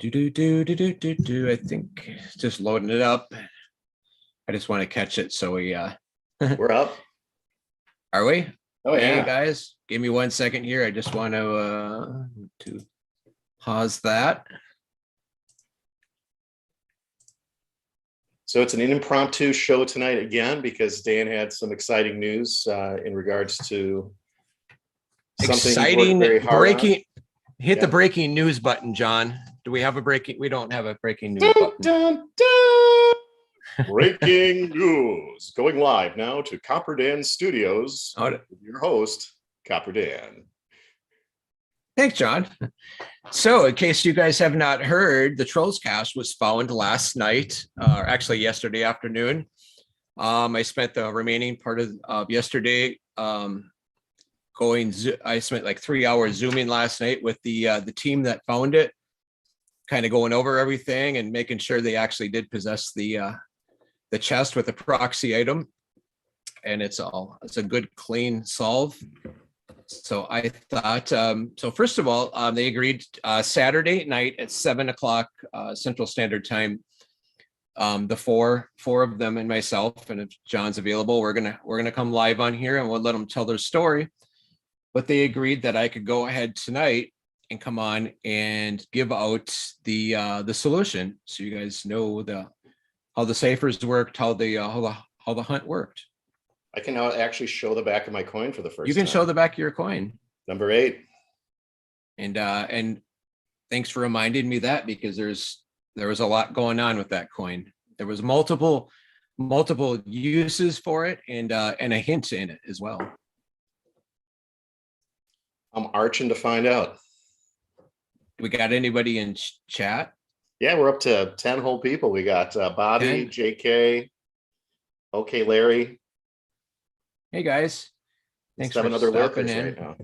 I think just loading it up. I just want to catch it. So we We're up. are we? Oh Hey yeah. guys, give me 1 second here. I just want to pause that. So it's an impromptu show tonight again because Dan had some exciting news in regards to something he worked Exciting very hard breaking. on. Hit the Yeah. breaking news button, John. Do we have a breaking? We don't have a breaking news Dun, button. dun, dun. Breaking news. Going live now to Copper Dan Studios. Oh, With your host, Copper Dan. thanks, John. So, in case you guys have not heard, the Trolls Cast was found last night, or actually yesterday afternoon. I spent the remaining part of yesterday I spent like 3 hours zooming last night with the team that found it, kind of going over everything and making sure they actually did possess the chest with the proxy item, and it's a good clean solve. So I thought, so first of all, they agreed Saturday night at 7 o'clock Central Standard Time. The four of them and myself, and if John's available, we're gonna come live on here and we'll let them tell their story. But they agreed that I could go ahead tonight and come on and give out the solution, so you guys know how the ciphers worked, how the hunt worked. I can now actually show the back of my coin for the first time. You can show the back of your coin. Number 8. And thanks for reminding me that, because there was a lot going on with that coin. There was multiple uses for it, and a hint in it as well. I'm arching to find out. We got anybody in chat? Yeah, we're up to 10 whole people. We got Bobby, 10? JK, okay, Larry. Hey guys, thanks 7 for other stopping lurkers in. right now.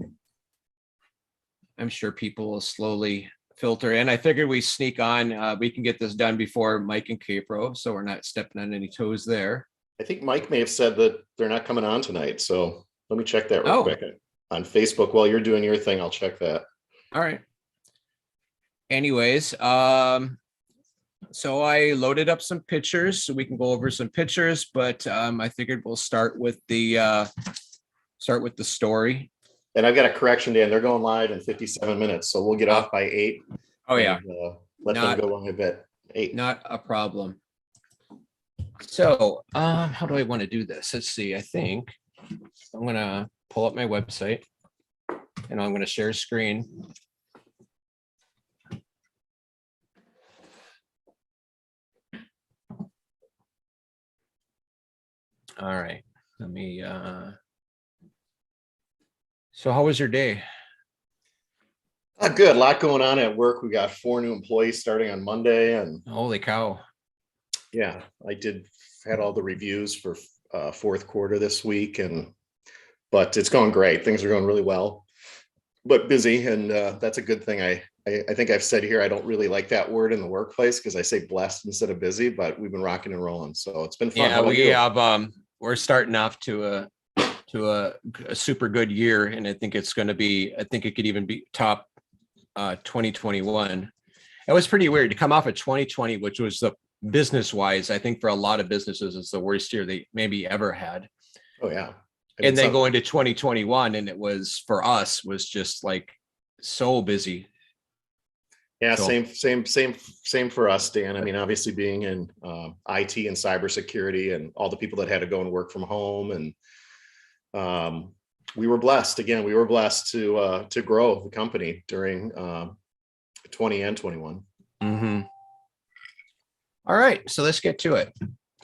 I'm sure people will slowly filter in. I figured we sneak on. We can get this done before Mike and Capro, so we're not stepping on any toes there. I think Mike may have said that they're not coming on tonight, so let me check that real quick. On Facebook, while you're doing your thing, I'll check that. All right. Anyways, so I loaded up some pictures so we can go over some pictures, but I figured we'll start with the story. And I've got a correction, Dan. They're going live in 57 minutes, so we'll get off by 8. Oh yeah. Let them go on a bit. 8. Not a problem. So how do I want to do this? Let's see. I think I'm gonna pull up my website and I'm gonna share screen. All right, let me so how was your day? Good. A lot going on at work. We got 4 new employees starting on Monday, and Holy cow. Yeah, I had all the reviews for fourth quarter this week, but it's going great. Things are going really well, but busy, and that's a good thing. I think I've said here I don't really like that word in the workplace because I say blessed instead of busy, but we've been rocking and rolling, so it's been fun. Yeah, we're starting off to a super good year, and I think it could even be top 2021. It was pretty weird to come off of 2020, which was the business wise, I think for a lot of businesses, it's the worst year they maybe ever had. Oh yeah. And then go into 2021, and it was, for us, was just like so busy. Yeah, so, same for us, Dan. I mean, obviously being in IT and cybersecurity, and all the people that had to go and work from home, and we were blessed. Again, we were blessed to grow the company during 20 and 21. Mm-hmm. All right, so let's get to it.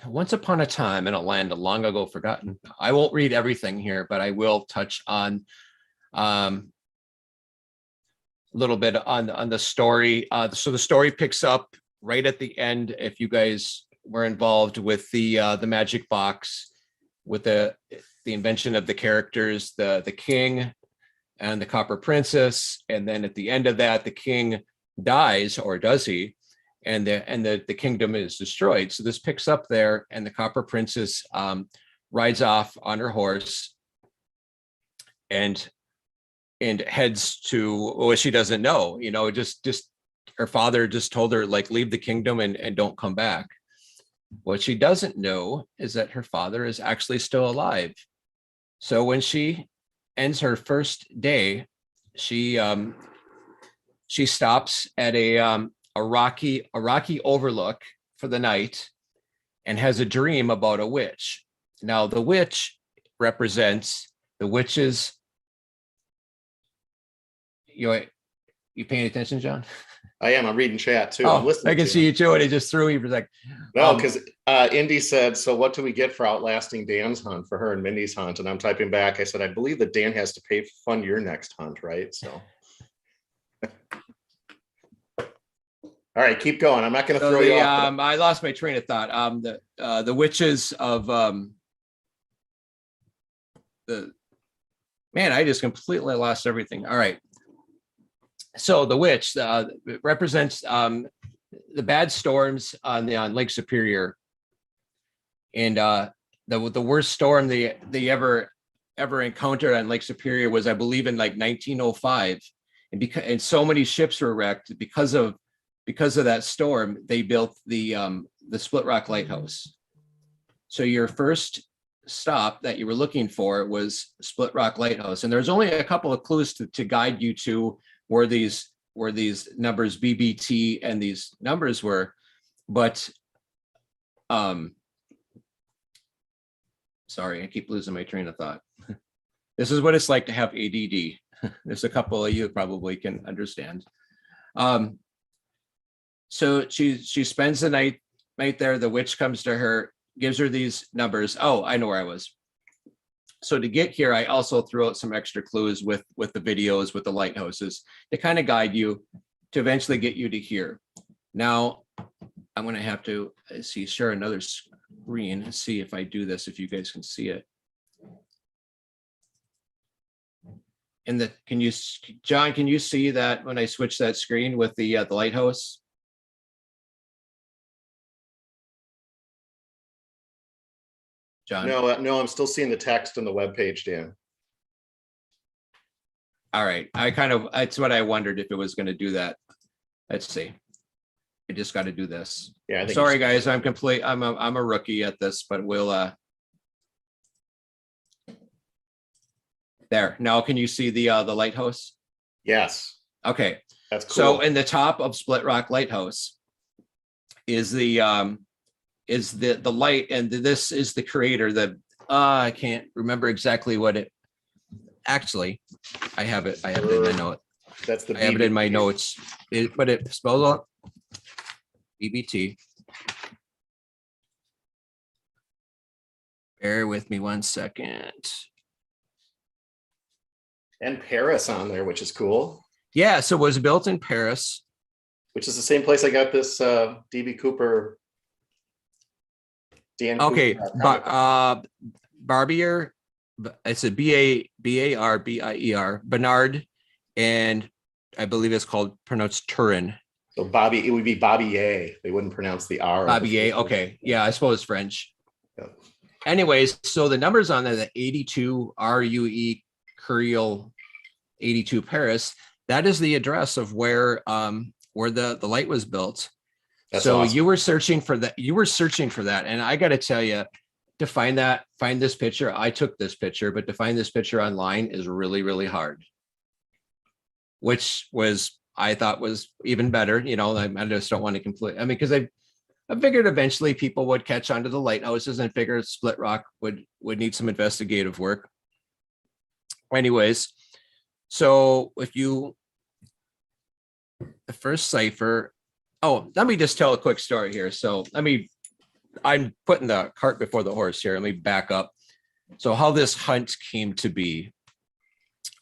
Once upon a time in a land long ago forgotten. I won't read everything here, but I will touch on a little bit on the story. So the story picks up right at the end. If you guys were involved with the magic box, with the invention of the characters, the king and the copper princess, and then at the end of that, the king dies, or does he? And the kingdom is destroyed. So this picks up there, and the copper princess rides off on her horse and heads to, well, she doesn't know, just her father just told her, like, leave the kingdom and don't come back. What she doesn't know is that her father is actually still alive. So when she ends her first day, she stops at a rocky overlook for the night and has a dream about a witch. Now, the witch represents the witches. You paying attention, John? I am. I'm reading chat too. Oh, I'm listening. I can see you too. And it just threw me for a sec. No, because Indy said, so what do we get for outlasting Dan's hunt, for her and Mindy's hunt? And I'm typing back. I said, I believe that Dan has to fund your next hunt, right? So. All right, keep going. I'm not going to throw you off. I lost my train of thought. The witches of I just completely lost everything. All right. So the witch represents the bad storms on Lake Superior, and the worst storm they ever encountered on Lake Superior was, I believe, in like 1905, and so many ships were wrecked because of that storm. They built the Split Rock Lighthouse. So your first stop that you were looking for was Split Rock Lighthouse, and there's only a couple of clues to guide you to where these numbers BBT and these numbers were, but sorry, I keep losing my train of thought. This is what it's like to have ADD. There's a couple of you probably can understand. So she spends the night there. The witch comes to her, gives her these numbers. Oh, I know where I was. So to get here, I also threw out some extra clues with the videos, with the lighthouses, to kind of guide you to eventually get you to here. Now, I'm going to have to share another screen and see if I do this, if you guys can see it. And John, can you see that when I switch that screen with the lighthouse? John? No, I'm still seeing the text on the webpage, Dan. All right. That's what I wondered, if it was going to do that. Let's see. I just got to do this. Yeah. Sorry, guys. I'm a rookie at this, but we'll, there. Now, can you see the lighthouse? Yes. Okay. That's cool. So in the top of Split Rock Lighthouse is the light, and this is the creator. I can't remember exactly what it. Actually, I have it in my note. That's the. I have it in my notes. But it spells out BBT. Bear with me 1 second. And Paris on there, which is cool. Yeah, so it was built in Paris, which is the same place I got this DB Cooper. Dan. Okay, Barbier. It's a Barbier, Bernard, and I believe it's pronounced Turin. So Bobby, it would be Bobbier. They wouldn't pronounce the R. Bobbier. Okay, yeah, I suppose French. Yeah. Anyways, so the numbers on there, the 82 RUE Creole 82 Paris, that is the address of where the light was built. That's so awesome. You were searching for that. And I got to tell you, to find this picture, I took this picture, but to find this picture online is really, really hard, which I thought was even better. I just don't want to because I figured eventually people would catch onto the lighthouses, and figured Split Rock would need some investigative work. Anyways, so the first cipher. Oh, let me just tell a quick story here. So I'm putting the cart before the horse here. Let me back up. So how this hunt came to be.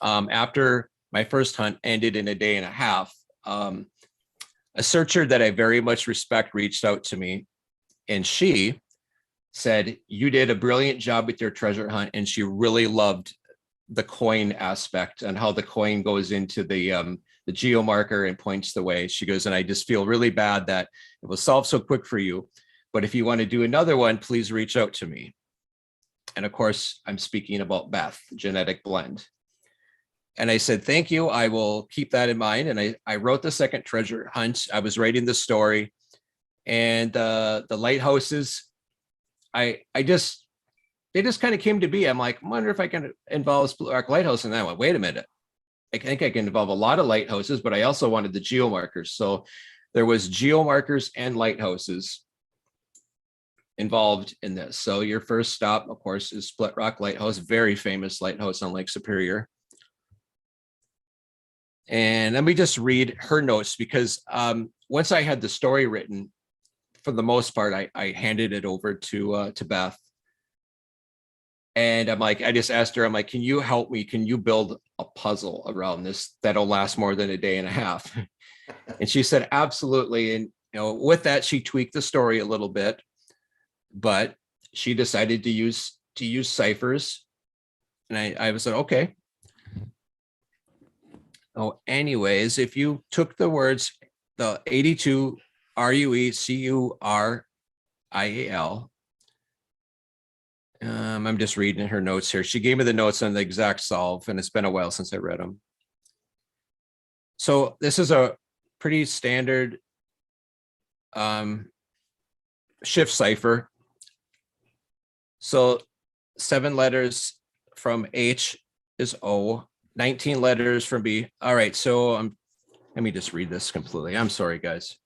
After my first hunt ended in a day and a half, a searcher that I very much respect reached out to me, and she said, "You did a brilliant job with your treasure hunt," and she really loved the coin aspect and how the coin goes into the geo marker and points the way. She goes, "And I just feel really bad that it was solved so quick for you. But if you want to do another one, please reach out to me." And of course, I'm speaking about Beth, Genetic Blend. And I said, thank you. I will keep that in mind. And I wrote the second treasure hunt. I was writing the story, and the lighthouses, they just kind of came to be. I'm like, I wonder if I can involve Split Rock Lighthouse. And then I went, wait a minute. I think I can involve a lot of lighthouses, but I also wanted the geomarkers. So there was geomarkers and lighthouses involved in this. So your first stop, of course, is Split Rock Lighthouse, very famous lighthouse on Lake Superior. And let me just read her notes, because once I had the story written, for the most part, I handed it over to Beth. And I'm like, I just asked her, I'm like, can you help me? Can you build a puzzle around this that'll last more than a day and a half? And she said, absolutely. And with that, she tweaked the story a little bit, but she decided to use ciphers. And I said, okay. Oh, anyways, if you took the words, the 82 RUECURIAL, I'm just reading her notes here. She gave me the notes on the exact solve, and it's been a while since I read them. So this is a pretty standard shift cipher. So 7 letters from H is O, 19 letters from B. All right, so let me just read this completely. I'm sorry, guys.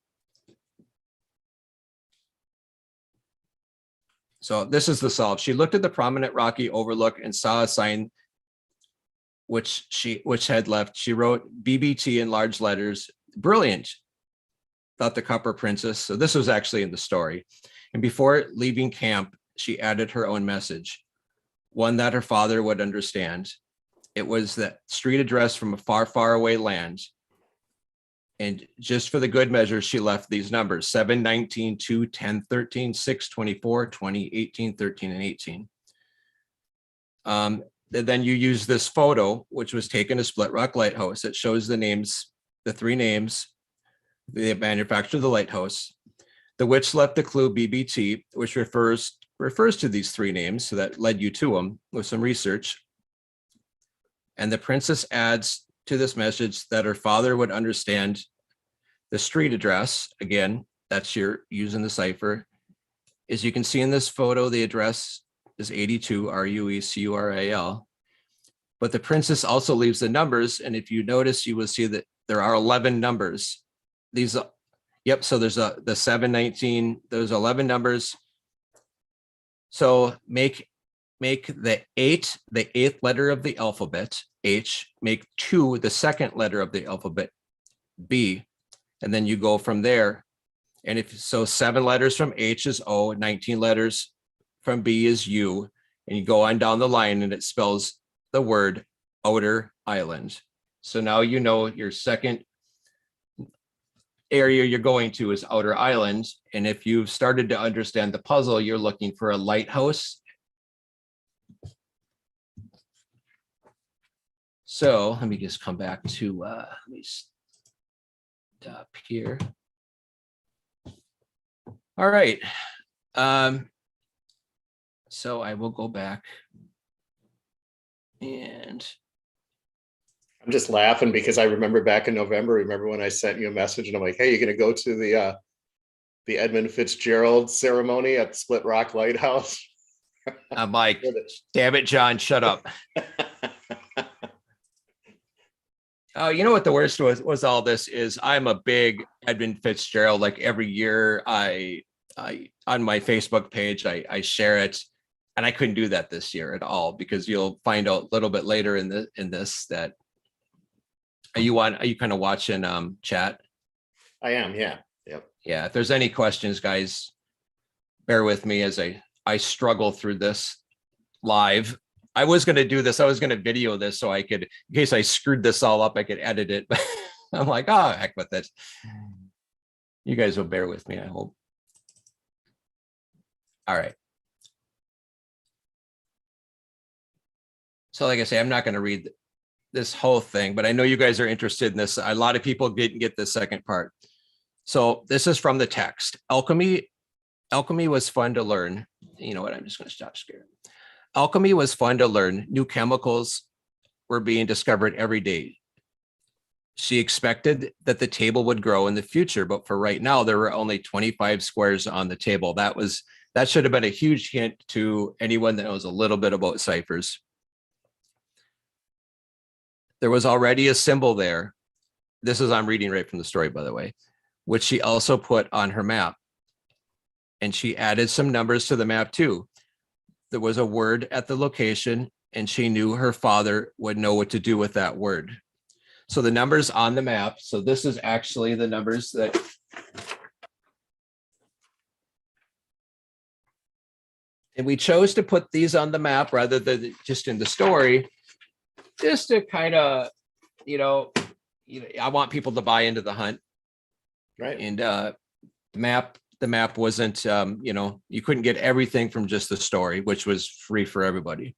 So this is the solve. She looked at the prominent rocky overlook and saw a sign which had left. She wrote BBT in large letters. Brilliant, thought the Copper Princess. So this was actually in the story. And before leaving camp, she added her own message, one that her father would understand. It was the street address from a far, far away land. And just for the good measure, she left these numbers: 7, 19, 2, 10, 13, 6, 24, 20, 18, 13, and 18. Then you use this photo, which was taken to Split Rock Lighthouse. It shows the names, the 3 names, the manufacturer of the lighthouse. The witch left the clue BBT, which refers to these 3 names. So that led you to them with some research. And the princess adds to this message that her father would understand the street address. Again, that's your using the cipher. As you can see in this photo, the address is 82 RUECURIAL. But the princess also leaves the numbers. And if you notice, you will see that there are 11 numbers. These, yep, so there's the 719, those 11 numbers. So make the 8 the 8th letter of the alphabet, H, make 2 the 2nd letter of the alphabet, B, and then you go from there. And if so, 7 letters from H is O, 19 letters from B is U, and you go on down the line and it spells the word outer island. So now you know your second area you're going to is outer island. And if you've started to understand the puzzle, you're looking for a lighthouse. So let me just come back to, let me stop here. All right. So I will go back and. I'm just laughing because I remember back in November, remember when I sent you a message and I'm like, hey, you're going to go to the Edmund Fitzgerald ceremony at Split Rock Lighthouse? I'm like, damn it, John, shut up. Oh, you know what the worst was all this is I'm a big Edmund Fitzgerald. Like every year I on my Facebook page, I share it, and I couldn't do that this year at all, because you'll find out a little bit later in this that are you kind of watching chat? I am, yeah. Yep. Yeah. If there's any questions, guys, bear with me as I struggle through this live. I was going to do this. I was going to video this so I could, in case I screwed this all up, I could edit it. But I'm like, oh, heck with it. You guys will bear with me, I hope. All right. So like I say, I'm not going to read this whole thing, but I know you guys are interested in this. A lot of people didn't get the second part. So this is from the text. Alchemy was fun to learn. You know what? I'm just going to stop sharing. Alchemy was fun to learn. New chemicals were being discovered every day. She expected that the table would grow in the future, but for right now, there were only 25 squares on the table. That should have been a huge hint to anyone that knows a little bit about ciphers. There was already a symbol there. I'm reading right from the story, by the way, which she also put on her map. And she added some numbers to the map too. There was a word at the location, and she knew her father would know what to do with that word. So the numbers on the map. So this is actually the numbers that. And we chose to put these on the map rather than just in the story, just to kind of, I want people to buy into the hunt. Right. And the map wasn't, you couldn't get everything from just the story, which was free for everybody.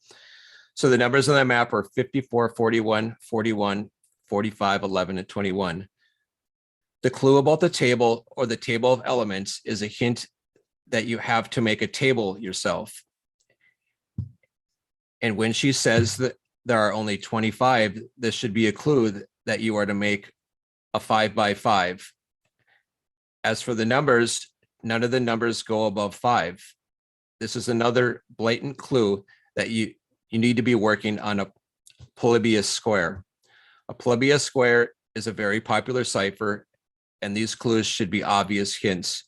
So the numbers on the map were 54, 41, 41, 45, 11, and 21. The clue about the table or the table of elements is a hint that you have to make a table yourself. And when she says that there are only 25, this should be a clue that you are to make a 5 by 5. As for the numbers, none of the numbers go above 5. This is another blatant clue that you need to be working on a Polybius square. A Polybius square is a very popular cipher, and these clues should be obvious hints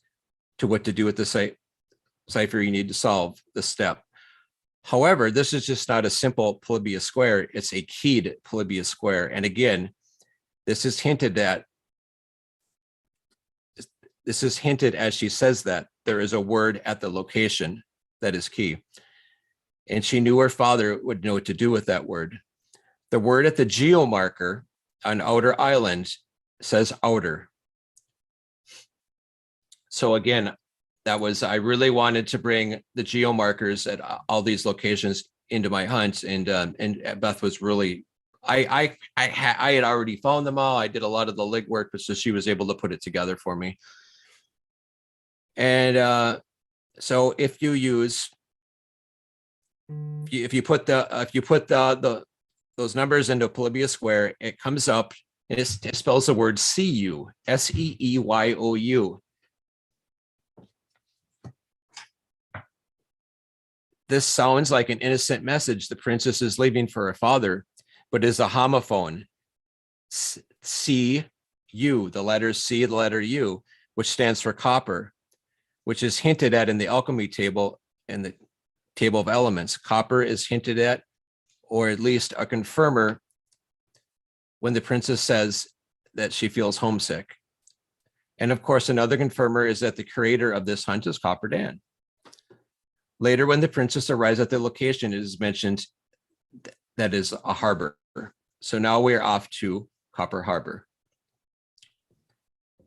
to what to do with the cipher you need to solve the step. However, this is just not a simple Polybius square. It's a keyed Polybius square. And again, this is hinted at. This is hinted as she says that there is a word at the location that is key. And she knew her father would know what to do with that word. The word at the geomarker on Outer Island says outer. So again, I really wanted to bring the geomarkers at all these locations into my hunts, and Beth was really, I had already found them all. I did a lot of the legwork, but so she was able to put it together for me. And so if you put those numbers into Polybius square, it comes up and it spells the word Seeyou, Seeyoou. This sounds like an innocent message the princess is leaving for her father, but is a homophone. C-U, the letter C, the letter U, which stands for copper, which is hinted at in the alchemy table and the table of elements. Copper is hinted at, or at least a confirmer, when the princess says that she feels homesick. And of course, another confirmer is that the creator of this hunt is Copper Dan. Later, when the princess arrives at the location, it is mentioned that is a harbor. So now we are off to Copper Harbor.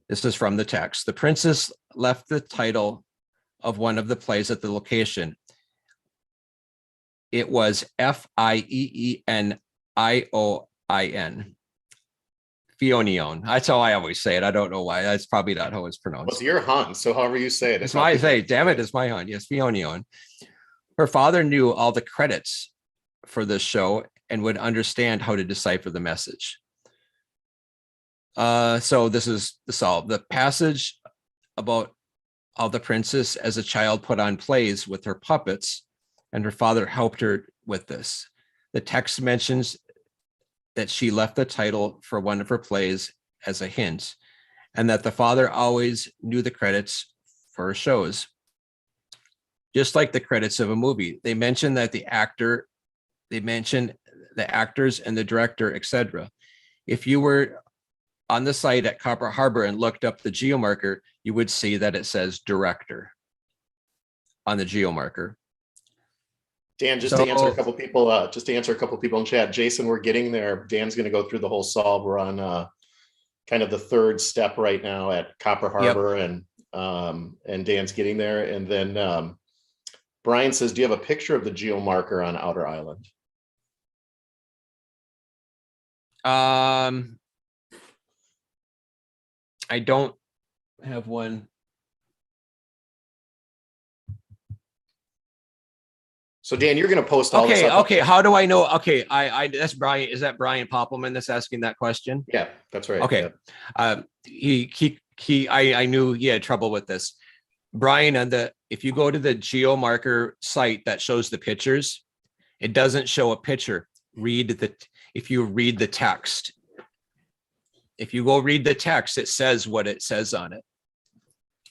This is from the text. The princess left the title of one of the plays at the location. It was Fieenion. Fionion. That's how I always say it. I don't know why. That's probably not how it's pronounced. Well, it's your hunt, so however you say it. It's my say. Damn it, it's my hunt. Yes, Fionion. Her father knew all the credits for this show and would understand how to decipher the message. So this is the solve. The passage about how the princess as a child put on plays with her puppets, and her father helped her with this. The text mentions that she left the title for one of her plays as a hint, and that the father always knew the credits for her shows. Just like the credits of a movie, they mention that the actors and the director, etc. If you were on the site at Copper Harbor and looked up the geomarker, you would see that it says director on the geomarker. Dan, just to answer a couple people in chat, Jason, we're getting there. Dan's going to go through the whole solve. We're on kind of the third step right now at Copper Harbor, yep. And Dan's getting there. And then Brian says, do you have a picture of the geomarker on Outer Island? I don't have one. So Dan, you're going to post all this Okay, up. okay. How do I know? Okay, that's Brian. Is that Brian Poppleman that's asking that question? Yeah, that's right. Okay. I knew he had trouble with this. Brian, if you go to the GeoMarker site that shows the pictures, it doesn't show a picture. If you read the text. If you go read the text, it says what it says on it.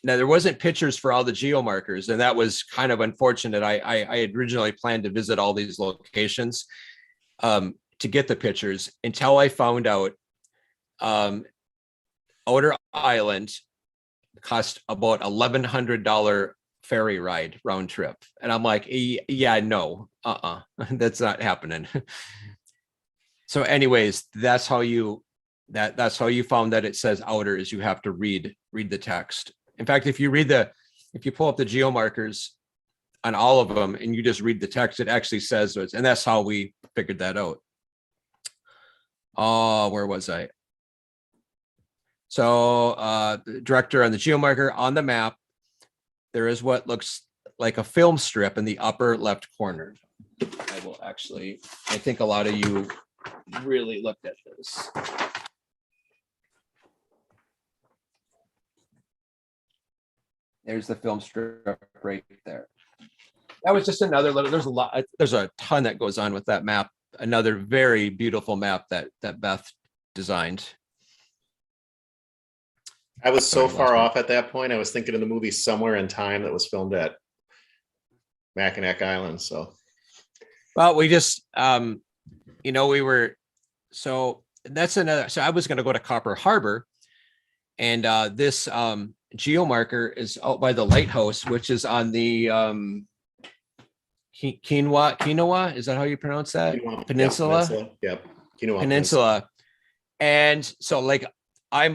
Now, there wasn't pictures for all the geomarkers, and that was kind of unfortunate. I had originally planned to visit all these locations to get the pictures until I found out Outer Island cost about $1,100 ferry ride round trip. And I'm like, yeah, no, that's not happening. So anyways, that's how you found that it says outer is you have to read the text. In fact, if you pull up the geomarkers on all of them and you just read the text, it actually says it. And that's how we figured that out. Oh, where was I? So the director on the geomarker on the map, there is what looks like a film strip in the upper left corner. I think a lot of you really looked at this. There's the film strip right there. That was just another little, there's a ton that goes on with that map. Another very beautiful map that Beth designed. I was so far off at that point. I was thinking of the movie Somewhere in Time that was filmed at Mackinac Island. So, well, we just, so that's another. So I was going to go to Copper Harbor, and this geomarker is out by the Lighthouse, which is on the Kinawa. Is that how you pronounce that? Peninsula. Yep. Kinawa Peninsula. And so, like, I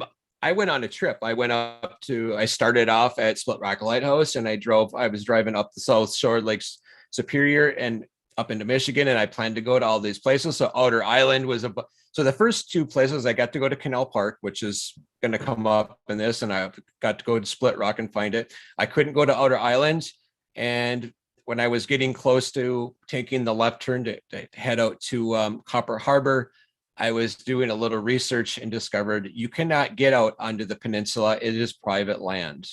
went on a trip. I started off at Split Rock Lighthouse, and I was driving up the South Shore, Lake Superior and up into Michigan. And I planned to go to all these places. So Outer Island was so the first two places I got to go to Canal Park, which is going to come up in this. And I got to go to Split Rock and find it. I couldn't go to Outer Island. And when I was getting close to taking the left turn to head out to Copper Harbor, I was doing a little research and discovered you cannot get out onto the peninsula. It is private land.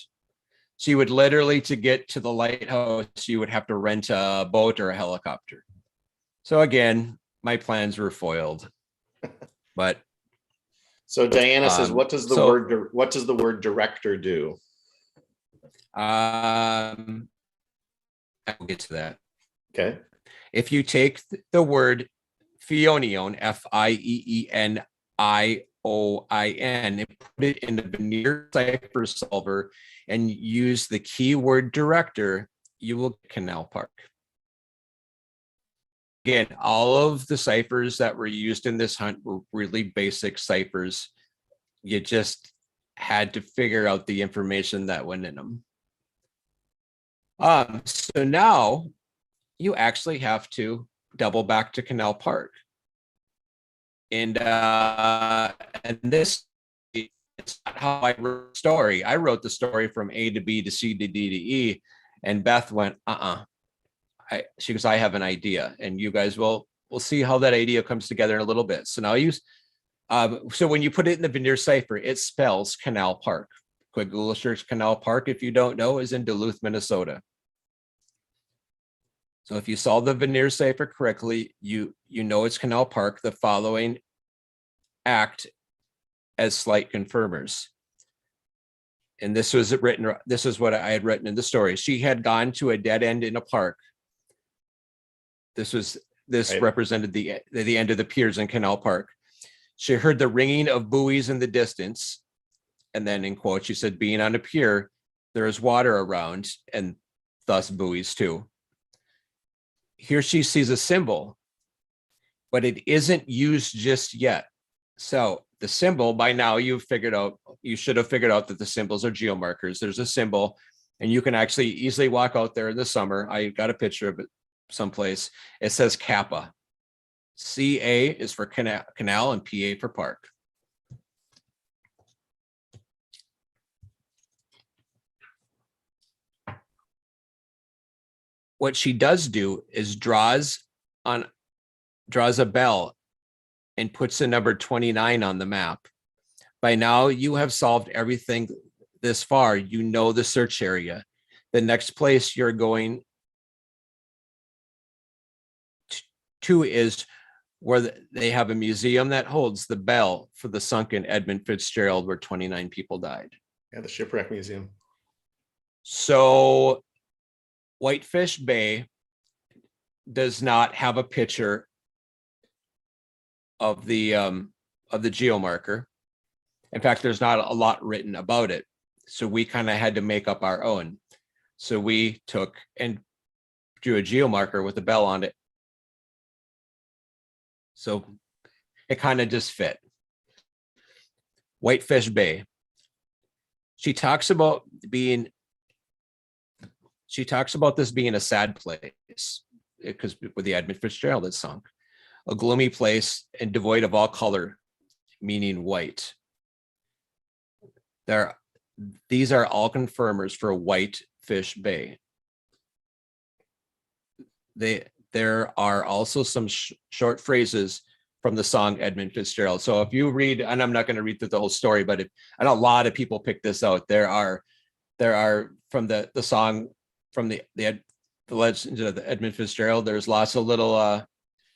So you would literally, to get to the lighthouse, you would have to rent a boat or a helicopter. So again, my plans were foiled. But so Diana says, what does the word director do? I will get to that. Okay. If you take the word Fionion, F-I-E-E-N-I-O-I-N, and put it in the Veneer cipher solver and use the keyword director, you will get Canal Park. Again, all of the ciphers that were used in this hunt were really basic ciphers. You just had to figure out the information that went in them. So now you actually have to double back to Canal Park. And this is not how I wrote the story. I wrote the story from A to B to C to D to E. And Beth went, she goes, I have an idea. And you guys we'll see how that idea comes together in a little bit. So now so when you put it in the Veneer cipher, it spells Canal Park. Quick Google search Canal Park, if you don't know, is in Duluth, Minnesota. So if you saw the Veneer cipher correctly, you know it's Canal Park. The following act as slight confirmers. And this is what I had written in the story. She had gone to a dead end in a park. This right. Represented the end of the piers in Canal Park. She heard the ringing of buoys in the distance. And then in quote, she said, being on a pier, there is water around and thus buoys too. Here she sees a symbol, but it isn't used just yet. So the symbol, by now you should have figured out that the symbols are geomarkers. There's a symbol and you can actually easily walk out there in the summer. I got a picture of it someplace. It says Kappa. CA is for canal and PA for park. what she does do is draws a bell and puts the number 29 on the map. By now, you have solved everything this far. You know the search area. The next place you're going to is where they have a museum that holds the bell for the sunken Edmund Fitzgerald, where 29 people died. Yeah, the Shipwreck Museum. So Whitefish Bay does not have a picture of the geomarker. In fact, there's not a lot written about it. So we kind of had to make up our own. So we took and drew a geomarker with a bell on it. So it kind of just fit. Whitefish Bay. She talks about this being a sad place because with the Edmund Fitzgerald had sunk, a gloomy place and devoid of all color, meaning white. These are all confirmers for Whitefish Bay. There are also some short phrases from the song Edmund Fitzgerald. So if you read, and I'm not going to read through the whole story, but I know a lot of people pick this out. There are from the song from the legend of the Edmund Fitzgerald. There's lots of little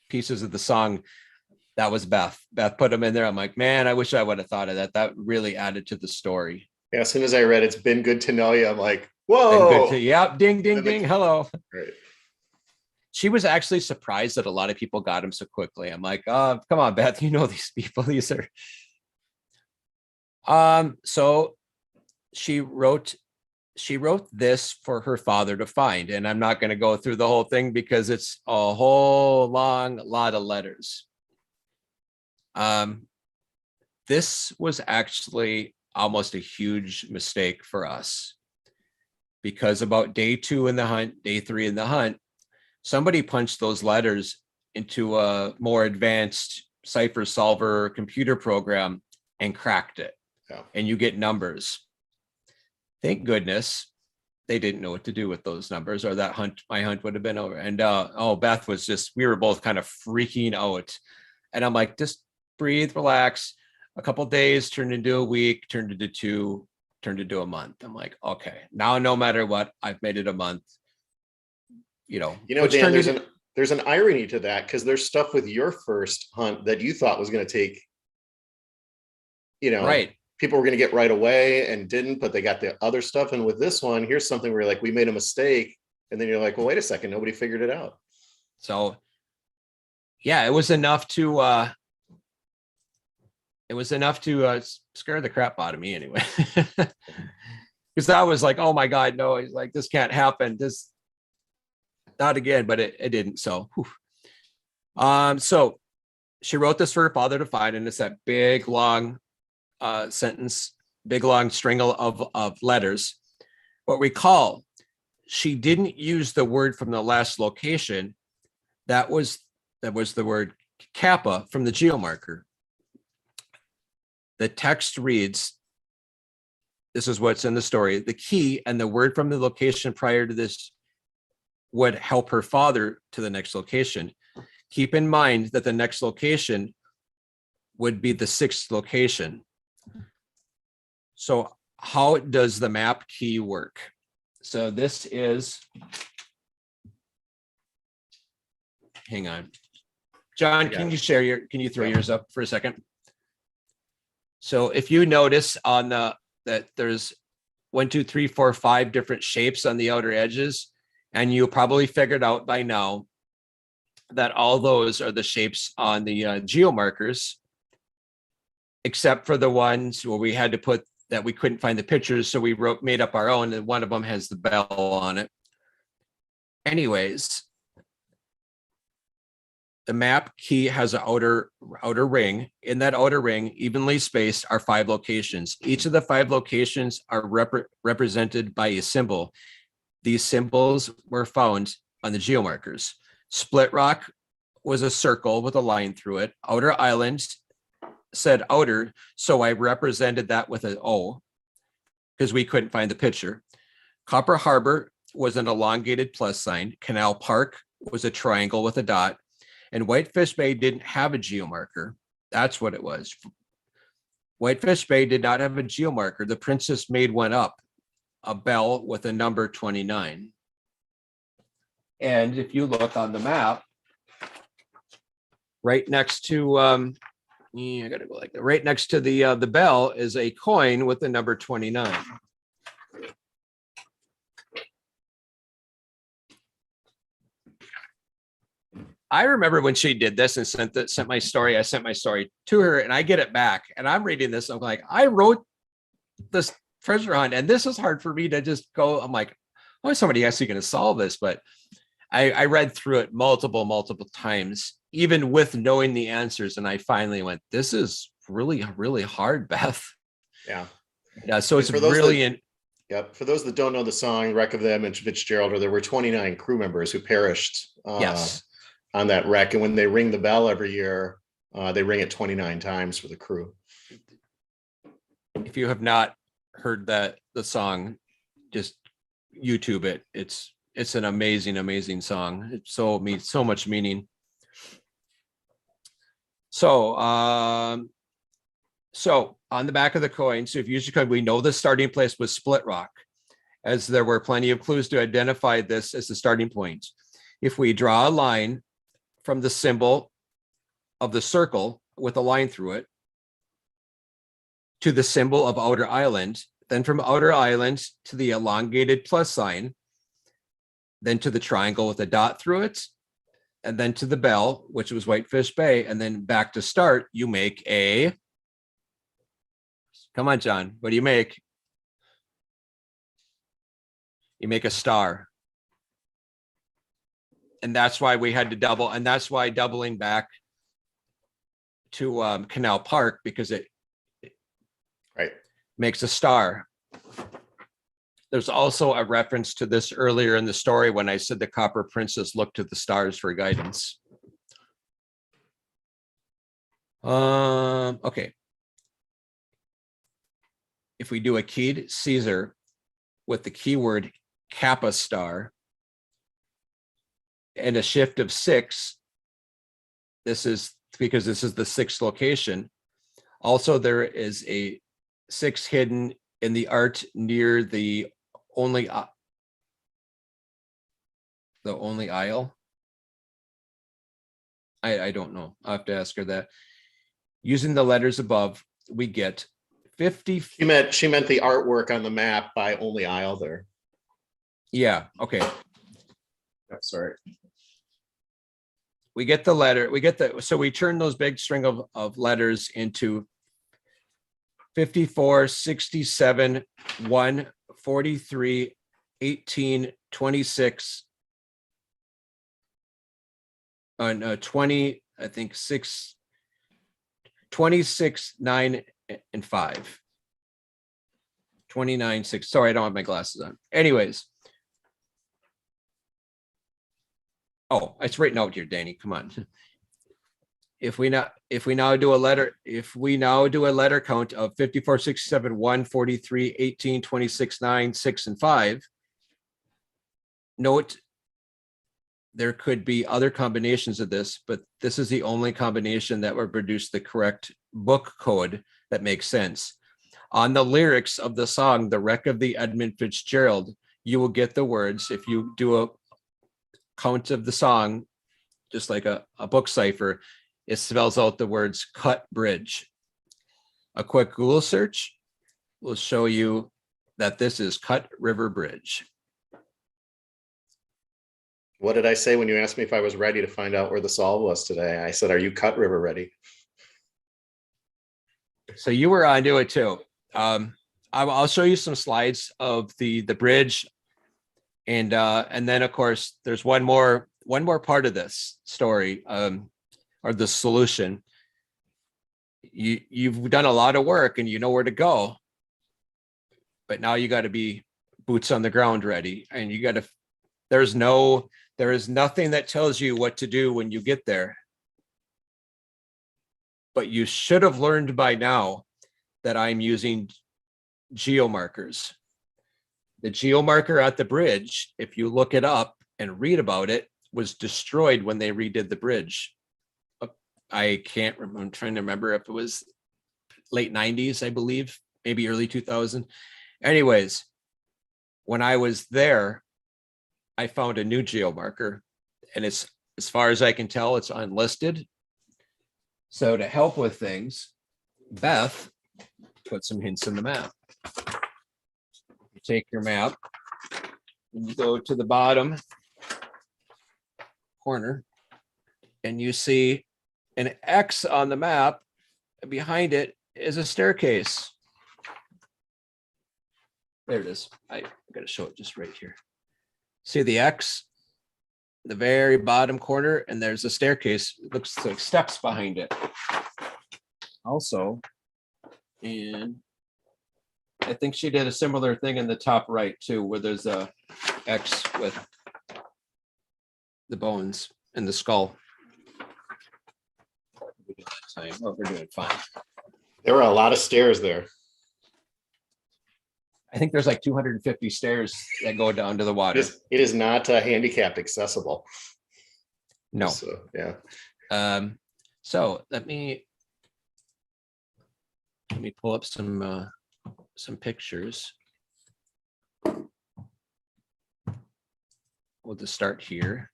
pieces of the song. That was Beth. Beth put them in there. I'm like, man, I wish I would have thought of that. That really added to the story. Yeah, as soon as I read it's been good to know you, I'm like, whoa. Yep, ding, ding, ding. Hello. Right. She was actually surprised that a lot of people got him so quickly. I'm like, oh, come on, Beth, you know these people. These are so she wrote this for her father to find. And I'm not going to go through the whole thing because it's a whole long lot of letters. This was actually almost a huge mistake for us because about day 2 in the hunt, day 3 in the hunt, somebody punched those letters into a more advanced cipher solver computer program and cracked it. Yeah. And you get numbers. Thank goodness they didn't know what to do with those numbers, or my hunt would have been over. And Beth was we were both kind of freaking out. And I'm like, just breathe, relax. A couple of days turned into a week, turned into 2, turned into a month. I'm like, okay, now no matter what, I've made it a month. Dan, there's an irony to that because there's stuff with your first hunt that you thought was going to take, right. People were going to get right away and didn't, but they got the other stuff. And with this one, here's something where like, we made a mistake. And then you're like, well, wait a second, nobody figured it out. So yeah, it was enough to scare the crap out of me anyway. Because I was like, oh my God, no, he's like, this can't happen. This not again, but it didn't. So, so she wrote this for her father to find, and it's that big, long sentence, big, long string of letters. But recall, she didn't use the word from the last location. That was the word Kappa from the geomarker. The text reads, this is what's in the story. The key and the word from the location prior to this would help her father to the next location. Keep in mind that the next location would be the 6th location. So how does the map key work? So this is, hang on. John, can you throw yours up for a second? So if you notice on that there's 1, 2, 3, 4, 5 different shapes on the outer edges, and you probably figured out by now that all those are the shapes on the geomarkers, except for the ones where we had to put that we couldn't find the pictures. So we made up our own, and one of them has the bell on it. Anyways, the map key has an outer ring. In that outer ring, evenly spaced, are 5 locations. Each of the 5 locations are represented by a symbol. These symbols were found on the geomarkers. Split Rock was a circle with a line through it. Outer Islands said outer, so I represented that with an O because we couldn't find the picture. Copper Harbor was an elongated plus sign. Canal Park was a triangle with a dot. And Whitefish Bay didn't have a geomarker. That's what it was. Whitefish Bay did not have a geomarker. The princess made one up, a bell with a number 29. And if you look on the map, right next to I gotta go like that. Right next to the bell is a coin with the number 29. I remember when she did this and sent my story. I sent my story to her, and I get it back, and I'm reading this. I'm like, I wrote this treasure hunt, and this is hard for me to just go. I'm like, oh, somebody actually going to solve this, but I read through it multiple times, even with knowing the answers, and I finally went, this is really, really hard, Beth. Yeah. So it's brilliant. Yep. For those that don't know the song Wreck of the Edmund Fitzgerald, there were 29 crew members who perished Yes. on that wreck. And when they ring the bell every year, they ring it 29 times for the crew. If you have not heard the song, just YouTube it. It's an amazing song. It means so much meaning. So on the back of the coin, so if you use your coin, we know the starting place was Split Rock, as there were plenty of clues to identify this as the starting point. If we draw a line from the symbol of the circle with a line through it to the symbol of Outer Island, then from Outer Island to the elongated plus sign, then to the triangle with a dot through it, and then to the bell, which was Whitefish Bay, and then back to start, you make a, come on, John, what do you make? You make a star. And that's why we had to double, and that's why doubling back to Canal Park, because it right makes a star. There's also a reference to this earlier in the story when I said the Copper Princess looked to the stars for guidance. Okay. If we do a keyed Caesar with the keyword Kappa star and a shift of 6, this is because this is the 6th location. Also, there is a 6 hidden in the art near the only aisle. I don't know. I have to ask her that. Using the letters above, we get 50. She meant the artwork on the map by only aisle there. Yeah. Okay. Oh, sorry. We get the letter. So we turn those big string of letters into 54, 67, 1, 43, 18, 26, and 20, I think 6, 26, 9, and 5. 29, 6. Sorry, I don't have my glasses on. Anyways. Oh, it's written out here, Danny. Come on. If we now do a letter count of 54, 67, 1, 43, 18, 26, 9, 6, and 5, note there could be other combinations of this, but this is the only combination that would produce the correct book code that makes sense. On the lyrics of the song, The Wreck of the Edmund Fitzgerald, you will get the words, if you do a count of the song, just like a book cipher, it spells out the words cut bridge. A quick Google search will show you that this is Cut River Bridge. What did I say when you asked me if I was ready to find out where the solve was today? I said, are you Cut River ready? So you were onto it too. I'll show you some slides of the bridge. And then of course, there's one more part of this story, or the solution. You've done a lot of work and you know where to go, but now you got to be boots on the ground ready, and there is nothing that tells you what to do when you get there. But you should have learned by now that I'm using geomarkers. The geomarker at the bridge, if you look it up and read about it, was destroyed when they redid the bridge. I can't remember. I'm trying to remember if it was late 90s, I believe, maybe early 2000. Anyways, when I was there, I found a new geomarker, and it's, as far as I can tell, it's unlisted. So to help with things, Beth put some hints in the map. You take your map and you go to the bottom corner and you see an X on the map. Behind it is a staircase. There it is. I got to show it just right here. See the X, the very bottom corner, and there's a staircase. It looks like steps behind it. Also, and I think she did a similar thing in the top right too, where there's a X with the bones and the skull. Oh, we're doing fine. There were a lot of stairs there. I think there's like 250 stairs that go down to the water. It is not handicapped accessible. No. So, yeah. So let me pull up some pictures. We'll just start here.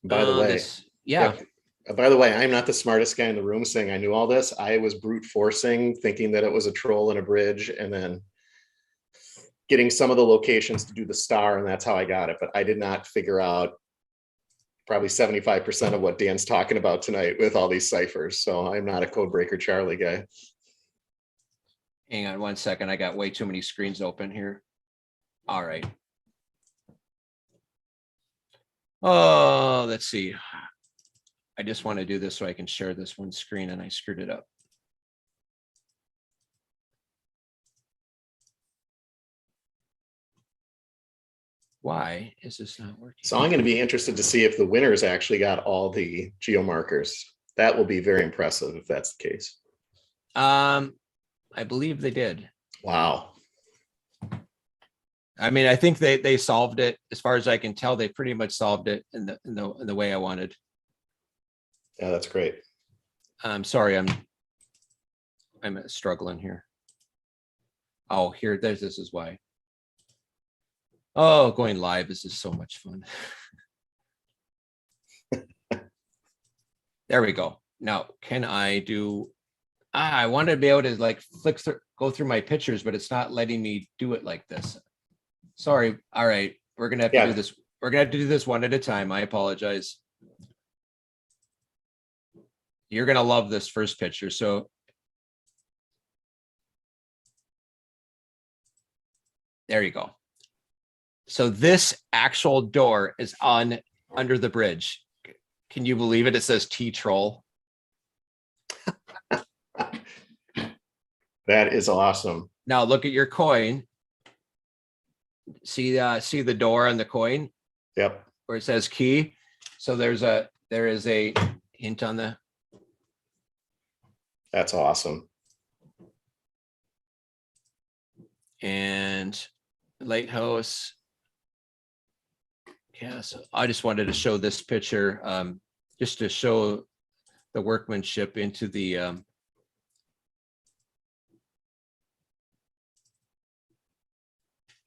By the way, yeah. By the way, I'm not the smartest guy in the room saying I knew all this. I was brute forcing, thinking that it was a troll in a bridge, and then getting some of the locations to do the star, and that's how I got it. But I did not figure out probably 75% of what Dan's talking about tonight with all these ciphers. So I'm not a code breaker Charlie guy. Hang on one second. I got way too many screens open here. All right. Oh, let's see. I just want to do this so I can share this one screen, and I screwed it up. Why is this not working? So I'm going to be interested to see if the winners actually got all the geomarkers. That will be very impressive if that's the case. I believe they did. Wow. I mean, I think they solved it. As far as I can tell, they pretty much solved it in the way I wanted. Yeah, that's great. I'm sorry, I'm struggling here. Oh, here, this is why. Oh, going live is just so much fun. There we go. Now, can I do? I want to be able to like go through my pictures, but it's not letting me do it like this. Sorry. All right, we're gonna have to do this. We're gonna have to do this one at a time. I apologize. You're gonna love this first picture. So there you go. So this actual door is under the bridge. Can you believe it? It says T-Troll. That is awesome. Now look at your coin. See the door on the coin? Yep. Where it says key. So there is a hint on the. That's awesome. And Lighthouse. Yeah, so I just wanted to show this picture just to show the workmanship into the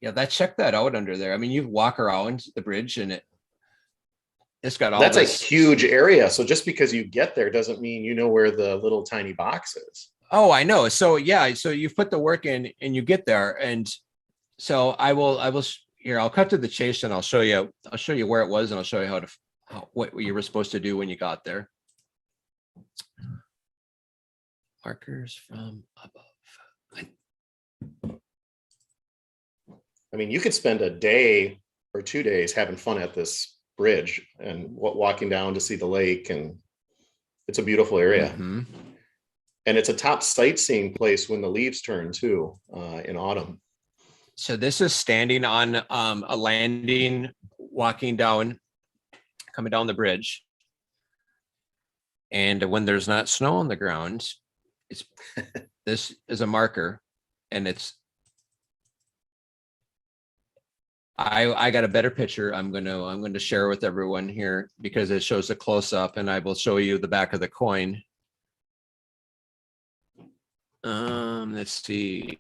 yeah, check that out under there. I mean, you walk around the bridge and it's got all that's this. a huge area. So just because you get there doesn't mean you know where the little tiny box is. Oh, I know. So yeah, so you put the work in and you get there. And so I will here, I'll cut to the chase and I'll show you where it was, and I'll show you what you were supposed to do when you got there. Markers from above. I mean, you could spend a day or 2 days having fun at this bridge and walking down to see the lake, and it's a beautiful area. Mm-hmm. And it's a top sightseeing place when the leaves turn too, in autumn. So this is standing on a landing, coming down the bridge. And when there's not snow on the ground, it's this is a marker, and it's I got a better picture. I'm going to share with everyone here because it shows a close up, and I will show you the back of the coin. Let's see.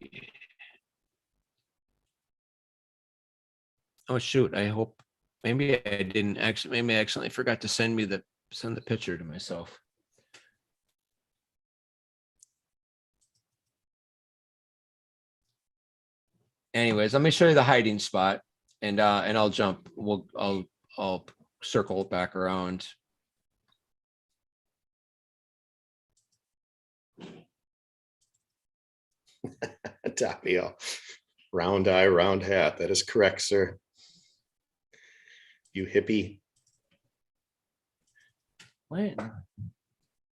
Oh shoot! I hope maybe I didn't actually. Maybe I accidentally forgot to send the picture to myself. Anyways, let me show you the hiding spot, and I'll jump. I'll circle back around. Tapio. Round eye, round hat. That is correct, sir. You hippie. What?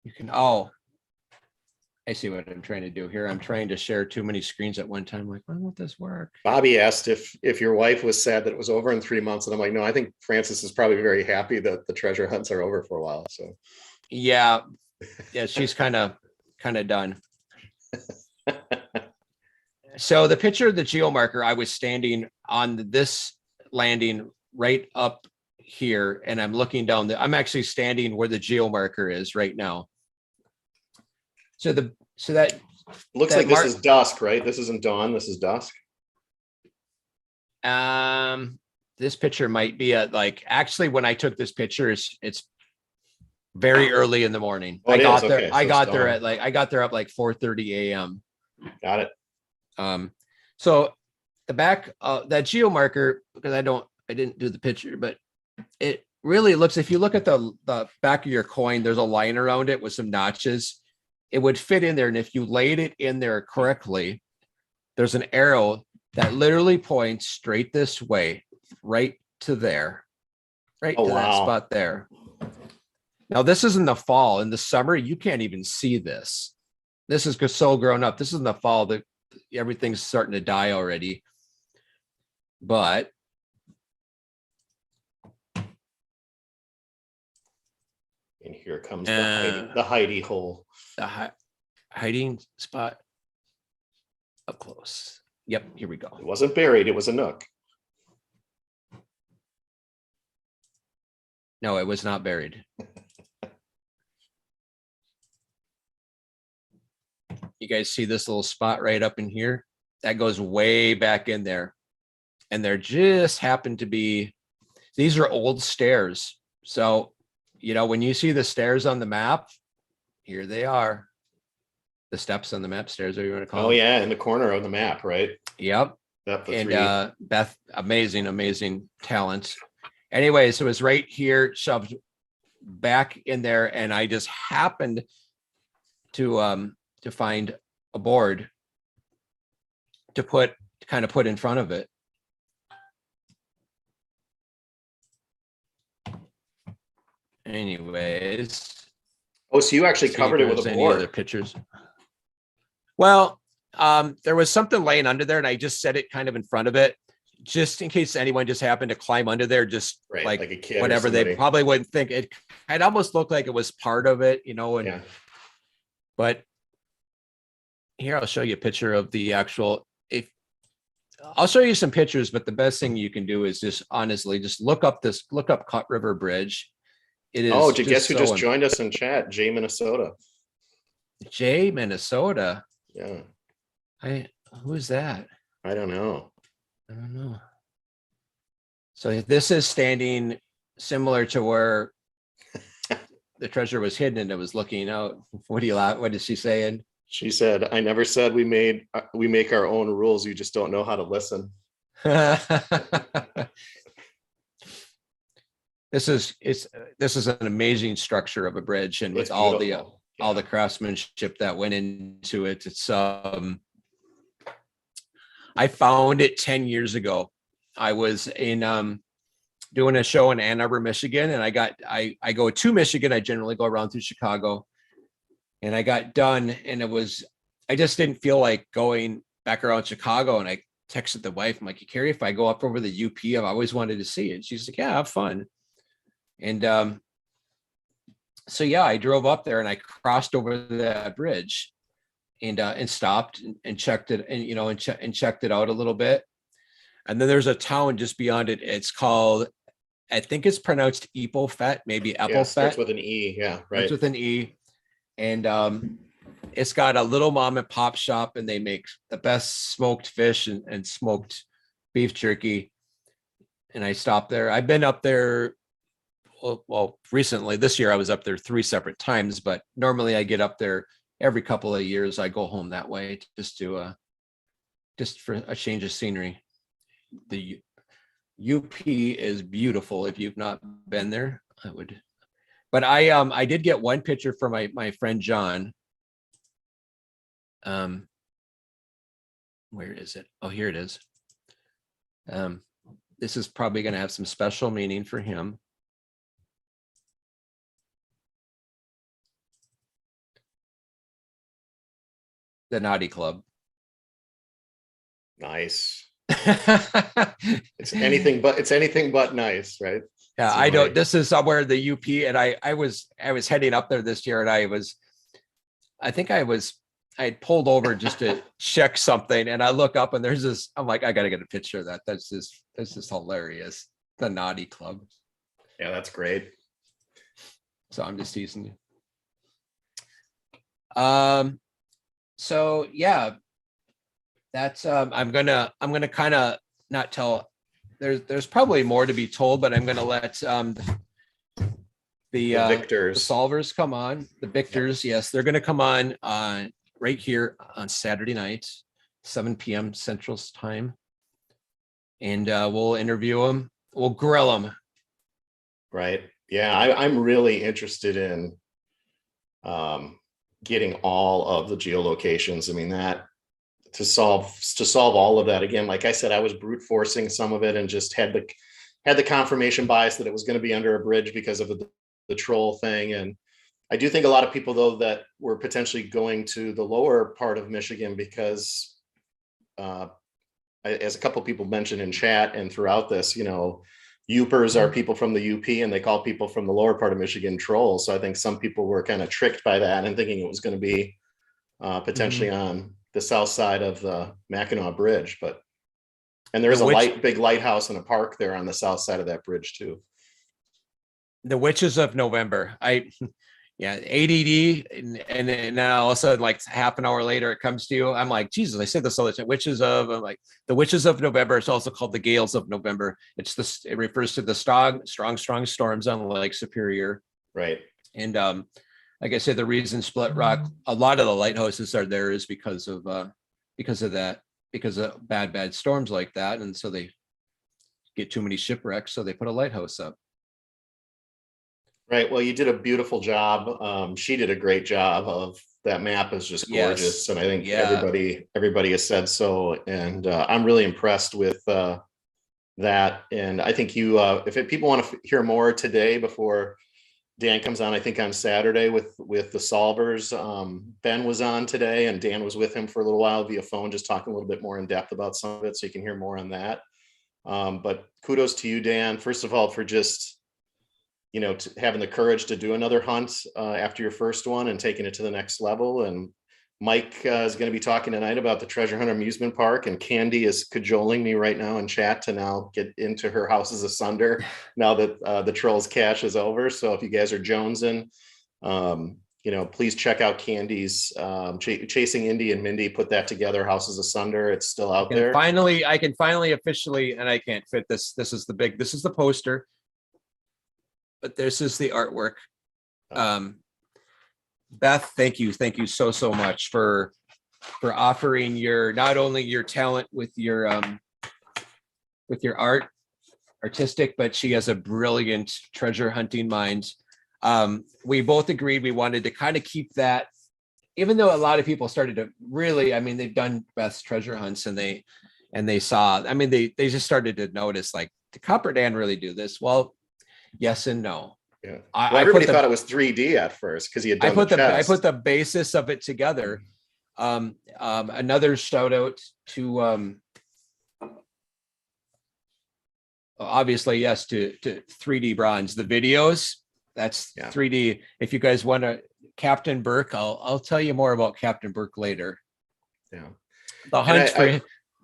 You can, oh, I see what I'm trying to do here. I'm trying to share too many screens at one time. Like, why won't this work? Bobby asked if your wife was sad that it was over in 3 months. And I'm like, no, I think Francis is probably very happy that the treasure hunts are over for a while. So yeah, she's kind of done. So the picture of the geomarker, I was standing on this landing right up here, and I'm looking down. I'm actually standing where the geomarker is right now. So that looks like this is dusk, right? This isn't dawn. This is dusk. This picture might be actually when I took this picture, it's very early in the morning. Oh, I got is? there. Okay, I so got it's there dawn. at I got there up like 4:30 a.m. Got it. So the back that geomarker, because I didn't do the picture, but it really looks, if you look at the back of your coin, there's a line around it with some notches. It would fit in there, and if you laid it in there correctly, there's an arrow that literally points straight this way, right to there, right to that spot there. Now this is in the fall. In the summer, you can't even see this. This is so grown up. This is in the fall that everything's starting to die already. But and here comes the hidey hole. The hiding spot up close. Yep, here we go. It wasn't buried, it was a nook. No, it was not buried. You guys see this little spot right up in here? That goes way back in there. And there just happened to be, these are old stairs. So, when you see the stairs on the map, here they are. The steps on the map, stairs, whatever you want to call them. Oh yeah, in the corner of the map, right? Yep. And Beth, amazing talent. Anyways, it was right here, shoved back in there, and I just happened to find a board to put in front of it. Anyways. Oh, so you actually covered it with a board. Other pictures? Well, there was something laying under there, and I just set it kind of in front of it, just in case anyone just happened to climb under there, just like a kid, whatever. They probably wouldn't think it. It almost looked like it was part of it, And yeah. But here, I'll show you a picture of the actual. I'll show you some pictures, but the best thing you can do is just honestly just look up Cut River Bridge. It is. Oh, guess who just joined us in chat? Jay, Minnesota. Jay, Minnesota. Yeah. Who is that? I don't know. So this is standing similar to where the treasure was hidden, and it was looking out. What is she saying? She said, "I never said we make our own rules. You just don't know how to listen." This is an amazing structure of a bridge, and with all the craftsmanship that went into it. It's I found it 10 years ago. I was in doing a show in Ann Arbor, Michigan, and I go to Michigan. I generally go around through Chicago, and I got done, and I just didn't feel like going back around Chicago, and I texted the wife. I'm like, Carrie, if I go up over the UP, I've always wanted to see it. She's like, yeah, have fun. And so yeah, I drove up there and I crossed over that bridge and stopped and checked it and and checked it out a little bit. And then there's a town just beyond it. It's called, I think it's pronounced Epofet, maybe Yeah, starts Epofet. with an E. Yeah, It's right. with an E. And it's got a little mom and pop shop, and they make the best smoked fish and smoked beef jerky. And I stopped there. I've been up there. Well, recently this year I was up there 3 separate times, but normally I get up there every couple of years. I go home that way just for a change of scenery. The UP is beautiful. If you've not been there, I would. But I did get one picture from my friend John. Where is it? Oh, here it is. This is probably going to have some special meaning for him. The Naughty Club. Nice. Yeah, It's anything but nice, right? I don't. This is somewhere in the UP, and I was heading up there this year, and I had pulled over just to check something, and I look up, and there's this. I'm like, I gotta get a picture of that. That's just hilarious. The Naughty Club. Yeah, that's great. So I'm just teasing you. So yeah, that's I'm gonna kind of not tell. There's probably more to be told, but I'm gonna let the victors, the solvers come on. The victors, yes, they're gonna come on right here on Saturday night, 7 p.m. Central Time, and we'll interview them. We'll grill them. Right. Yeah, I'm really interested in getting all of the geolocations. I mean, that to solve all of that, again, like I said, I was brute forcing some of it and just had the confirmation bias that it was going to be under a bridge because of the troll thing. And I do think a lot of people, though, that were potentially going to the lower part of Michigan because as a couple of people mentioned in chat and throughout this, Upers are people from the UP, and they call people from the lower part of Michigan trolls. So I think some people were kind of tricked by that and thinking it was going to be potentially on the south side of the Mackinac Bridge. And there is a big lighthouse and a park there on the south side of that bridge too. The Witches of November. ADD, and then now all of a sudden, like half an hour later, it comes to you. I'm like, Jesus, I said this all the time. I'm like, the Witches of November. It's also called the Gales of November. It refers to the strong storms on Lake Superior. Right. And like I said, the reason Split Rock, a lot of the lighthouses are there is because of that, because of bad storms like that, and so they get too many shipwrecks, so they put a lighthouse up. Right. Well, you did a beautiful job. She did a great job of that map is just gorgeous. Yes. And I think everybody has said so. And I'm really impressed with that. And I think if people want to hear more today before Dan comes on, I think on Saturday with the solvers, Ben was on today and Dan was with him for a little while via phone, just talking a little bit more in depth about some of it. So you can hear more on that. But kudos to you, Dan, first of all, for just having the courage to do another hunt after your first one and taking it to the next level. And Mike is going to be talking tonight about the Treasure Hunt Amusement Park, and Candy is cajoling me right now in chat to now get into her Houses Asunder now that the Trolls Cache is over. So if you guys are jonesing, please check out Candy's Chasing Indy and Mindy put that together, Houses Asunder. It's still out there. I can finally officially, and I can't fit this. This is the poster. But this is the artwork. Beth, thank you so much for offering not only your talent with your artistic, but she has a brilliant treasure hunting mind. We both agreed we wanted to kind of keep that, even though a lot of people started to really, they've done Beth's treasure hunts and they saw, they just started to notice, like, did Copper Dan really do this? Well, yes and no. Yeah. Everybody thought it was 3D at first because he had done I put the basis of it together. Another shout out to obviously, yes, to 3D Bronze. The videos, That's Yeah. 3D. If you guys want to, Captain Burke, I'll tell you more about Captain Burke later. Yeah. The And hunt for I the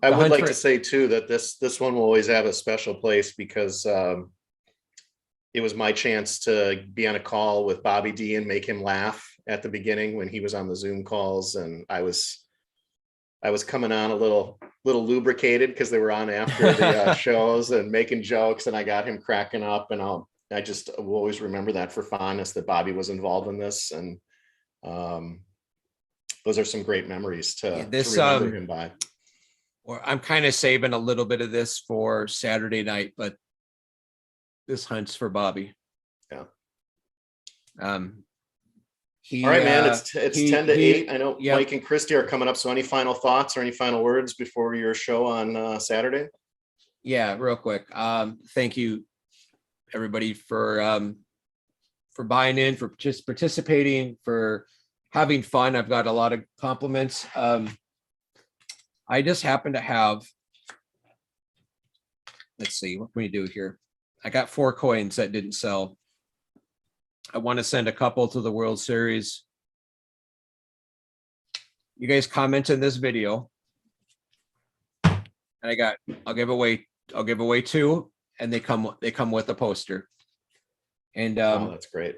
would hunt like for- to say too, that this one will always have a special place because it was my chance to be on a call with Bobby D and make him laugh at the beginning when he was on the Zoom calls. And I was coming on a little lubricated because they were on after the shows and making jokes, and I got him cracking up. And I just will always remember that for fondness, that Bobby was involved in this. And those are some great memories to remember him by. Or I'm kind of saving a little bit of this for Saturday night, but this hunt's for Bobby. Yeah. He, All right, man. It's 10 to 8. I know yeah. Mike and Christy are coming up. So any final thoughts or any final words before your show on Saturday? Yeah, real quick. Thank you, everybody, for buying in, for just participating, for having fun. I've got a lot of compliments. I just happen to have, let's see, what can we do here? I got 4 coins that didn't sell. I want to send a couple to the World Series. You guys comment in this video. And I'll give away 2, and they come with a poster. And Oh, that's great.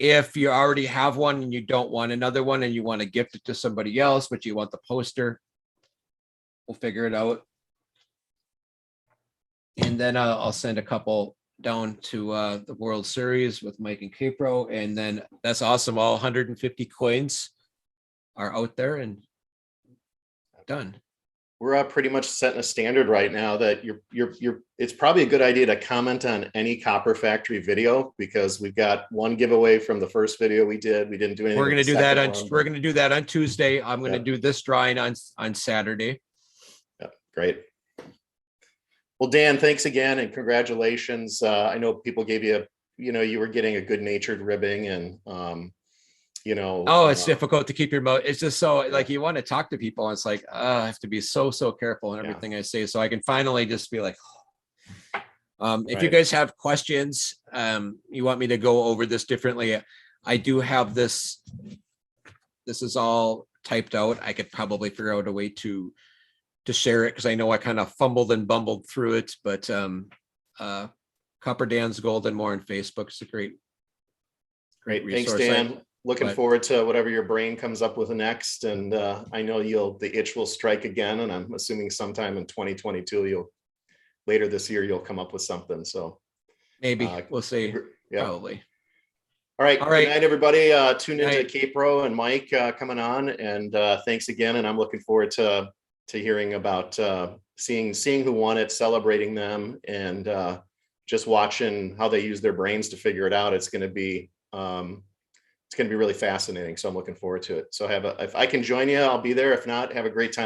if you already have one and you don't want another one and you want to gift it to somebody else, but you want the poster, we'll figure it out. And then I'll send a couple down to the World Series with Mike and Capro. And then that's awesome. All 150 coins are out there and done. We're pretty much setting a standard right now that it's probably a good idea to comment on any Copper Factory video, because we've got one giveaway from the first video we did. We didn't do anything. We're going to do that on Tuesday. I'm going to do this drawing on Saturday. Yeah, great. Well, Dan, thanks again and congratulations. I know people gave you you were getting a good-natured ribbing and it's difficult to keep your mouth. It's just so like you want to talk to people. And it's like, I have to be so careful in everything I say. So I can finally just be like, if you guys have questions, you want me to go over this differently, I do have this. This is all typed out. I could probably figure out a way to share it, because I know I kind of fumbled and bumbled through it, but Copper Dan's Gold and more on Facebook. It's a great resource. Thanks, Dan. Looking forward to whatever your brain comes up with next. And I know the itch will strike again. And I'm assuming sometime in 2022, later this year, you'll come up with something. So maybe we'll see. Yeah. Probably. All right. Good night, everybody. Tune into Capro and Mike coming on. And thanks again. And I'm looking forward to hearing about seeing who won it, celebrating them, and just watching how they use their brains to figure it out. It's going to be really fascinating. So I'm looking forward to it. So if I can join you, I'll be there. If not, have a great time.